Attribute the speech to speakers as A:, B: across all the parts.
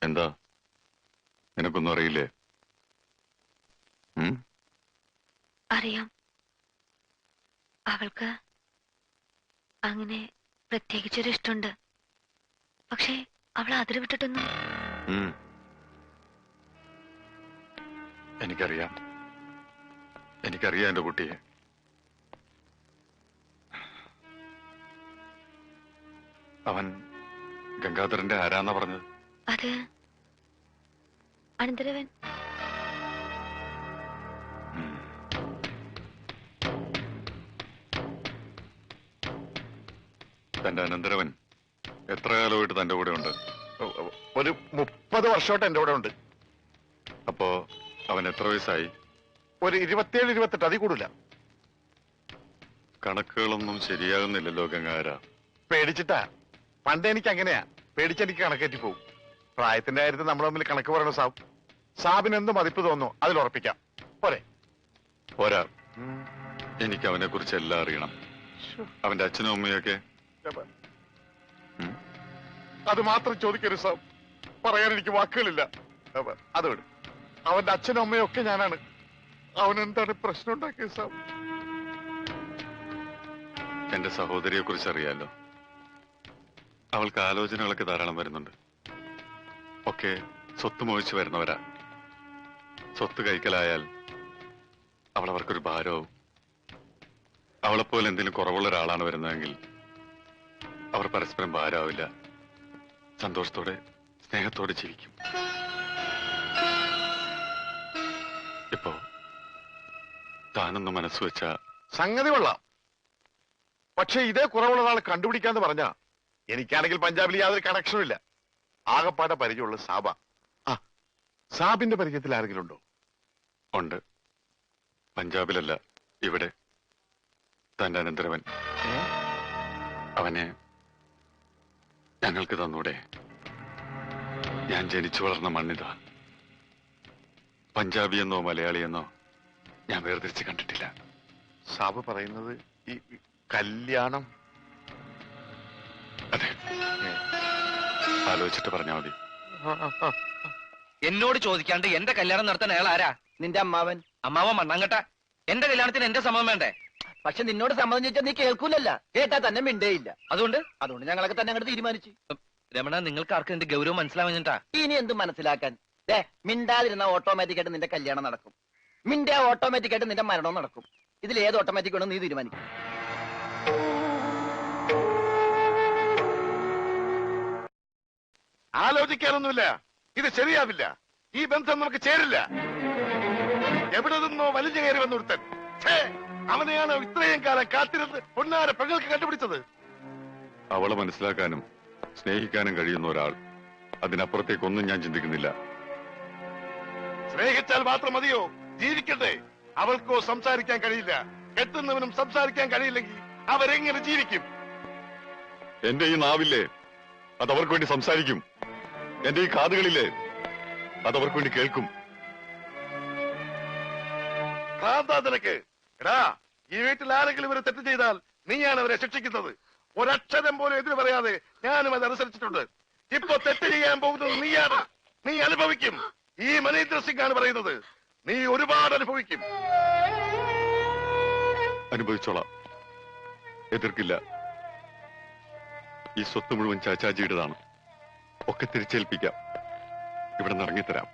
A: എന്താ നിനക്കൊന്നും അറിയില്ലേ?
B: അറിയാം. അവൾക്ക് അങ്ങനെ പ്രത്യേകിച്ചൊരു ഇഷ്ടമുണ്ട്. പക്ഷേ അവൾ അതിര് വിട്ടിട്ടൊന്നും.
A: എനിക്കറിയാം എന്റെ കുട്ടിയെ. അവൻ ഗംഗാധരന്റെ ആരാന്നാ പറഞ്ഞത്?
B: അത് അനന്തരവൻ.
A: തന്റെ അനന്തരവൻ എത്ര കാലമായിട്ട് തന്റെ കൂടെ ഉണ്ട്?
C: ഒരു 30 വർഷമായിട്ട് എന്റെ കൂടെ ഉണ്ട്.
A: അപ്പോ അവൻ എത്ര വയസ്സായി?
C: ഒരു 27-28, അതിൽ കൂടില്ല.
A: കണക്കുകളൊന്നും ശരിയാകുന്നില്ലല്ലോ ഗംഗാധര.
C: പേടിച്ചിട്ടാ. പണ്ട് എനിക്ക് അങ്ങനെയാ, പേടിച്ചെനിക്ക് കണക്കേറ്റി പോകും. പ്രായത്തിന്റെ കാര്യത്തിൽ നമ്മൾ തമ്മിൽ കണക്ക് പറയണ സാബിന് എന്ത് മതിപ്പ് തോന്നുന്നു അതിൽ ഉറപ്പിക്കാം. പോരെ?
A: പോരാ, എനിക്ക് അവനെ കുറിച്ച് എല്ലാം അറിയണം. അവന്റെ അച്ഛനും അമ്മയൊക്കെ.
C: അത് മാത്രം ചോദിക്കരുത് സാബ്, പറയാൻ എനിക്ക് വാക്കുകളില്ല. അത് വിട്. അവന്റെ അച്ഛനും അമ്മയും ഒക്കെ ഞാനാണ്. അവൻ എന്താണ് പ്രശ്നം ഉണ്ടാക്കിയത് സാബ്?
A: എന്റെ സഹോദരിയെ കുറിച്ച് അറിയാലോ. അവൾക്ക് ആലോചനകളൊക്കെ ധാരാളം വരുന്നുണ്ട്. ഒക്കെ സ്വത്ത് മോഹിച്ചു വരുന്നവരാ. സ്വത്ത് കൈക്കലായാൽ അവൾ അവർക്കൊരു ഭാരവും. അവളെപ്പോലെ എന്തെങ്കിലും കുറവുള്ള ഒരാളാണ് വരുന്നതെങ്കിൽ അവർ പരസ്പരം ഭാരമാവില്ല. സന്തോഷത്തോടെ സ്നേഹത്തോടെ ജീവിക്കും. ഇപ്പോ താനൊന്ന് മനസ്സ് വെച്ച
C: സംഗതി കൊള്ളാം. പക്ഷെ ഇതേ കുറവുള്ള ഒരാൾ കണ്ടുപിടിക്കാന്ന് പറഞ്ഞാ എനിക്കാണെങ്കിൽ പഞ്ചാബിൽ യാതൊരു കണക്ഷനും ഇല്ല. ആകപ്പാടെ പരിചയമുള്ള സാബ. സാബിന്റെ പരിചയത്തിൽ ആരെങ്കിലും ഉണ്ടോ?
A: ഉണ്ട്. പഞ്ചാബിലല്ല, ഇവിടെ. തന്റെ അനന്തരവൻ. അവനെ ഞങ്ങൾക്ക് തന്നൂടെ? ഞാൻ ജനിച്ചു വളർന്ന മണ്ണിതാ. പഞ്ചാബി എന്നോ മലയാളി എന്നോ ഞാൻ വേർതിരിച്ച് കണ്ടിട്ടില്ല.
C: സാബ് പറയുന്നത് ഈ കല്യാണം?
A: അതെ, ആലോചിച്ചിട്ട് പറഞ്ഞാൽ മതി.
D: എന്നോട് ചോദിക്കാണ്ട് എന്റെ കല്യാണം നടത്താൻ അയാൾ ആരാ?
E: നിന്റെ അമ്മാവൻ.
D: അമ്മാവൻ മണ്ണാങ്കട്ട. എന്റെ കല്യാണത്തിന് എന്റെ സമ്മതം വേണ്ടേ?
E: പക്ഷെ നിന്നോട് സമ്മതം ചോദിച്ചാൽ നീ കേൾക്കൂലല്ല. കേട്ടാ തന്നെ മിണ്ടേയില്ല.
D: അതുകൊണ്ട്
E: ഞങ്ങളൊക്കെ തന്നെ അങ്ങോട്ട് തീരുമാനിച്ചു.
D: രമണ, നിങ്ങൾക്ക് ആർക്കും എന്റെ ഗൗരവം മനസ്സിലാവുന്നിട്ടാ?
E: ഇനി എന്ത് മനസ്സിലാക്കാൻ? മിണ്ടാതിരുന്ന ഓട്ടോമാറ്റിക് ആയിട്ട് നിന്റെ കല്യാണം നടക്കും. മിണ്ടാ ഓട്ടോമാറ്റിക് ആയിട്ട് നിന്റെ മരണവും നടക്കും. ഇതിൽ ഏത് ഓട്ടോമാറ്റിക് വേണം നീ തീരുമാനിക്കും.
C: ആലോചിക്കാനൊന്നുമില്ല. ഇത് ശരിയാവില്ല. ഈ ബന്ധം നമുക്ക് ചേരില്ല. എവിടെ നിന്നോ വലിഞ്ഞു കയറി വന്നൊരുത്തൻ. അവനെയാണ് ഇത്രയും കാലം കാത്തിരുന്ന് പൊന്നാര പെങ്ങൾക്ക് കണ്ടുപിടിച്ചത്.
A: അവളെ മനസ്സിലാക്കാനും സ്നേഹിക്കാനും കഴിയുന്ന ഒരാൾ. അതിനപ്പുറത്തേക്കൊന്നും ഞാൻ ചിന്തിക്കുന്നില്ല.
C: സ്നേഹിച്ചാൽ മാത്രം മതിയോ? ജീവിക്കട്ടെ. അവൾക്കോ സംസാരിക്കാൻ കഴിയില്ല. കെട്ടുന്നവനും സംസാരിക്കാൻ കഴിയില്ലെങ്കിൽ അവരെങ്ങനെ ജീവിക്കും?
A: എന്റെ ഈ നാവില്ലേ, അതവർക്ക് വേണ്ടി സംസാരിക്കും. എന്റെ ഈ കാതുകളില്ലേ, അതവർക്ക് വേണ്ടി കേൾക്കും.
C: നിനക്ക് എടാ, ഈ വീട്ടിൽ ആരെങ്കിലും ഇവരെ തെറ്റ് ചെയ്താൽ നീയാണ് അവരെ ശിക്ഷിക്കുന്നത്. ഒരക്ഷരം പോലും എതിര് പറയാതെ ഞാനും അത് അനുസരിച്ചിട്ടുണ്ട്. ഇപ്പൊ തെറ്റ് ചെയ്യാൻ പോകുന്നത് നീയാണ്. നീ അനുഭവിക്കും. ഈ മനീന്ദ്ര സിംഗ് ആണ് പറയുന്നത്. നീ ഒരുപാട് അനുഭവിക്കും.
A: അനുഭവിച്ചോളാം, എതിർക്കില്ല. ഈ സ്വത്ത് മുഴുവൻ ചാച്ചാജിയുടേതാണ്. ഒക്കെ തിരിച്ചേൽപ്പിക്കാം. ഇവിടെ നിന്ന് ഇറങ്ങിത്തരാം.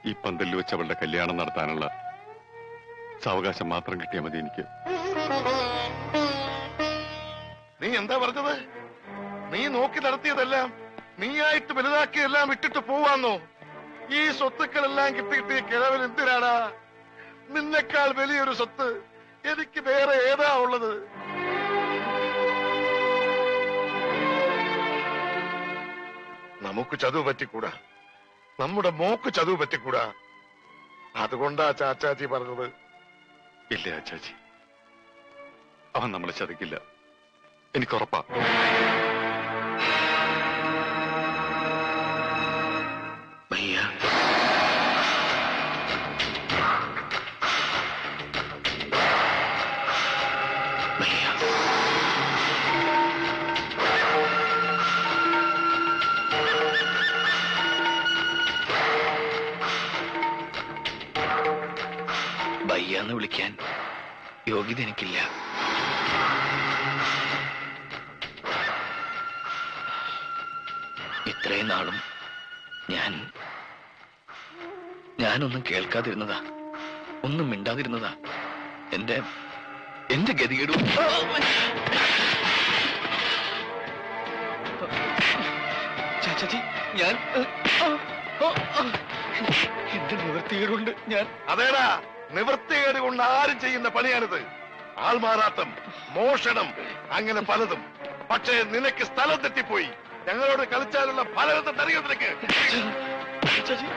A: ഈ പന്തലിൽ വെച്ച് അവളുടെ കല്യാണം നടത്താനുള്ള സാവകാശം മാത്രം കിട്ടിയാൽ മതി എനിക്ക്.
C: നീ എന്താ പറഞ്ഞത്? നീ നോക്കി നടത്തിയതെല്ലാം, നീയായിട്ട് വലുതാക്കിയതെല്ലാം വിട്ടിട്ട് പോവാന്നോ? ഈ സ്വത്തുക്കളെല്ലാം കിട്ടിയിട്ട് കിഴവൻ എന്തിനാടാ? നിന്നെക്കാൾ വലിയൊരു സ്വത്ത് എനിക്ക് വേറെ ഏതാ ഉള്ളത്? നമുക്ക് ചതുവ് പറ്റിക്കൂടാ. നമ്മുടെ മോക്ക് ചതുവ് പറ്റിക്കൂടാ. അതുകൊണ്ടാ ചാച്ചാജി പറഞ്ഞത്.
A: ഇല്ല ചാച്ചാജി, അവൻ നമ്മളെ ചതിക്കില്ല, എനിക്കുറപ്പാ.
D: യോഗ്യത എനിക്കില്ല. ഇത്രയും നാളും ഞാനൊന്നും കേൾക്കാതിരുന്നതാ, ഒന്നും മിണ്ടാതിരുന്നതാ. എന്റെ ഗതികേടും ചാച്ചാജി, ഞാൻ എന്റെ നിവൃത്തികേടുകൊണ്ട് ഞാൻ
C: അതേടാ, നിവൃത്തികേട് കൊണ്ട് ആരും ചെയ്യുന്ന പണിയാണിത്. ആൾമാറാട്ടം, മോഷണം, അങ്ങനെ പലതും. പക്ഷേ നിനക്ക് സ്ഥലം തെറ്റിപ്പോയി. ഞങ്ങളോട് കളിച്ചാലുള്ള ഫലം അറിയാം നിനക്ക്.
D: ചാച്ചാജി,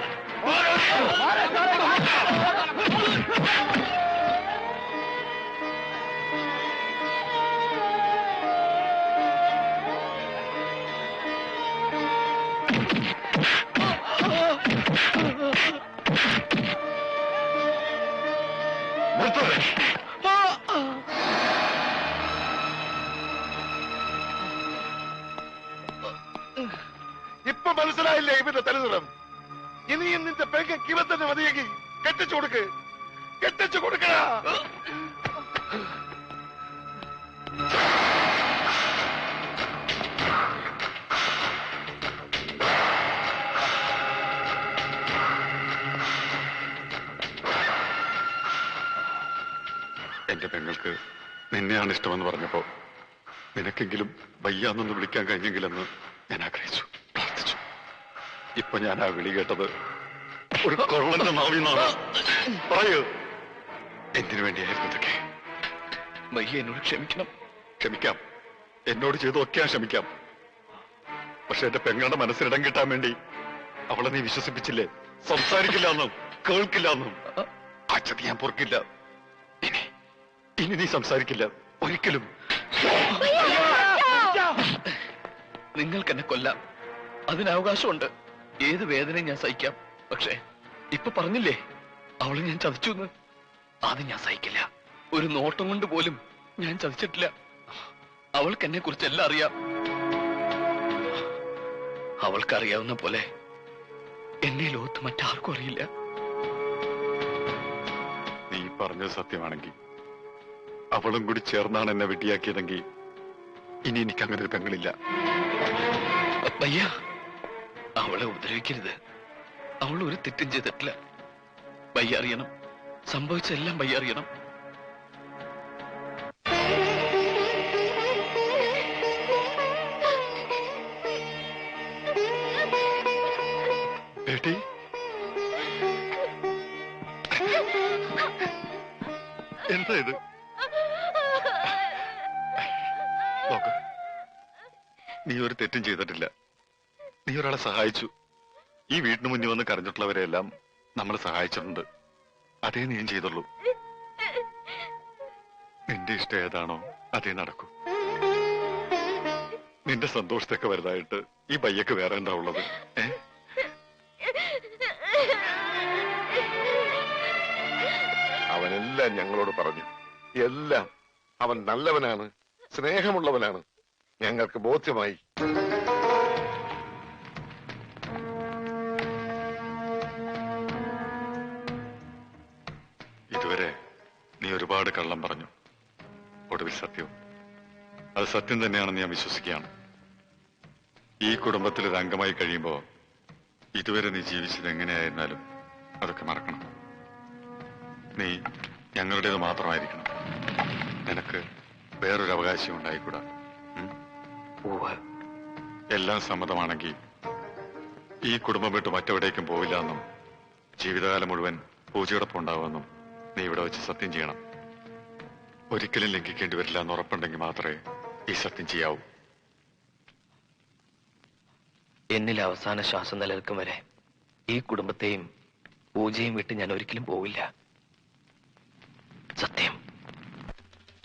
C: ഇപ്പൊ മനസ്സിലായില്ലേ ഇവന്റെ തലനിറം? ഇനിയും നിന്റെ പെങ്ങൾക്ക് ഇവ തന്നെ മതിയെങ്കിൽ കെട്ടിച്ചു കൊടുക്ക്, കെട്ടിച്ചു കൊടുക്കടാ.
A: എന്റെ പെങ്ങൾക്ക് നിന്നെയാണ് ഇഷ്ടമെന്ന് പറഞ്ഞപ്പോ നിനക്കെങ്കിലും വയ്യാന്നൊന്ന് വിളിക്കാൻ കഴിഞ്ഞെങ്കിലെന്ന് ഞാൻ ആഗ്രഹിച്ചു, പ്രാർത്ഥിച്ചു. ഇപ്പൊ ഞാൻ ആ വിളി കേട്ടത് ഒരു കൊള്ളന്റെ നാവിന്നാണ്. പറയൂ, എന്തിനു വേണ്ടിയായിരുന്നു ഇതൊക്കെ?
D: വയ്യ, എന്നോട് ക്ഷമിക്കണം.
A: ക്ഷമിക്കാം, എന്നോട് ചെയ്തൊക്കെ ഞാൻ ക്ഷമിക്കാം. പക്ഷെ എന്റെ പെങ്ങളുടെ മനസ്സിലിടം കിട്ടാൻ വേണ്ടി അവളെ നീ വിശ്വസിപ്പിച്ചില്ലേ? സംസാരിക്കില്ല എന്നും കേൾക്കില്ല എന്നും. ആ ചതി ഞാൻ പൊറുക്കില്ല. ഇനി നീ സംസാരിക്കില്ല ഒരിക്കലും.
D: നിങ്ങൾക്ക് എന്നെ കൊല്ലാം, അതിന് അവകാശമുണ്ട്. ഏത് വേദനയും ഞാൻ സഹിക്കാം. പക്ഷേ ഇപ്പൊ പറഞ്ഞില്ലേ അവളെ ഞാൻ ചതിച്ചു എന്ന്, അത് ഞാൻ സഹിക്കില്ല. ഒരു നോട്ടം കൊണ്ട് പോലും ഞാൻ ചതിച്ചിട്ടില്ല. അവൾക്ക് എന്നെ കുറിച്ച് എല്ലാം അറിയാം. അവൾക്കറിയാവുന്ന പോലെ എന്നെ ലോകത്ത് മറ്റാർക്കും അറിയില്ല.
A: നീ പറഞ്ഞത് സത്യമാണെങ്കിൽ, അവളും കൂടി ചേർന്നാണ് എന്നെ വെട്ടിയാക്കിയതെങ്കിൽ ഇനി എനിക്ക് അങ്ങനെ ഒരു പെങ്ങളില്ല.
D: വയ്യ, അവളെ ഉപദ്രവിക്കരുത്. അവൾ ഒരു തെറ്റും ചെയ്തിട്ടില്ല. വയ്യ അറിയണം, സംഭവിച്ചെല്ലാം വയ്യ അറിയണം.
A: ഏട്ടി, എന്താ ഇത്? നോക്ക്, നീ ഒരു തെറ്റും ചെയ്തിട്ടില്ല. നീ ഒരാളെ സഹായിച്ചു. ഈ വീടിന് മുന്നിൽ വന്ന് കരഞ്ഞിട്ടുള്ളവരെയെല്ലാം നമ്മൾ സഹായിച്ചിട്ടുണ്ട്. അതേ നീയും ചെയ്തുള്ളൂ. നിന്റെ ഇഷ്ടം ഏതാണോ അതേ നടക്കൂ. നിന്റെ സന്തോഷത്തൊക്കെ വലുതായിട്ട് ഈ പയ്യക്ക് വേറെ എന്താ ഉള്ളത്?
C: അവനെല്ലാം ഞങ്ങളോട് പറഞ്ഞു. എല്ലാം. അവൻ നല്ലവനാണ്, സ്നേഹമുള്ളവനാണ്. ഞങ്ങൾക്ക് ബോധ്യമായി.
A: ഇതുവരെ നീ ഒരുപാട് കള്ളം പറഞ്ഞു. ഒടുവിൽ സത്യവും. അത് സത്യം തന്നെയാണെന്ന് ഞാൻ വിശ്വസിക്കുകയാണ്. ഈ കുടുംബത്തിൽ ഒരു അംഗമായി കഴിയുമ്പോ ഇതുവരെ നീ ജീവിച്ചത് എങ്ങനെയായിരുന്നാലും അതൊക്കെ മറക്കണം. നീ ഞങ്ങളുടേത് മാത്രമായിരിക്കണം. നിനക്ക് വേറൊരു അവകാശം ഉണ്ടായിക്കൂടാ. എല്ലാം സമ്മതമാണെങ്കിൽ ഈ കുടുംബം വിട്ട് മറ്റെവിടേക്കും പോവില്ല എന്നും ജീവിതകാലം മുഴുവൻ പൂജയോടൊപ്പം ഉണ്ടാവുമെന്നും നീ ഇവിടെ വെച്ച് സത്യം ചെയ്യണം. ഒരിക്കലും ലംഘിക്കേണ്ടി വരില്ല എന്ന് ഉറപ്പുണ്ടെങ്കിൽ മാത്രമേ ഈ സത്യം ചെയ്യാവൂ.
D: എന്നിൽ അവസാന ശ്വാസം നിലനിൽക്കും വരെ ഈ കുടുംബത്തെയും പൂജയും വിട്ട് ഞാൻ ഒരിക്കലും പോവില്ല. സത്യം.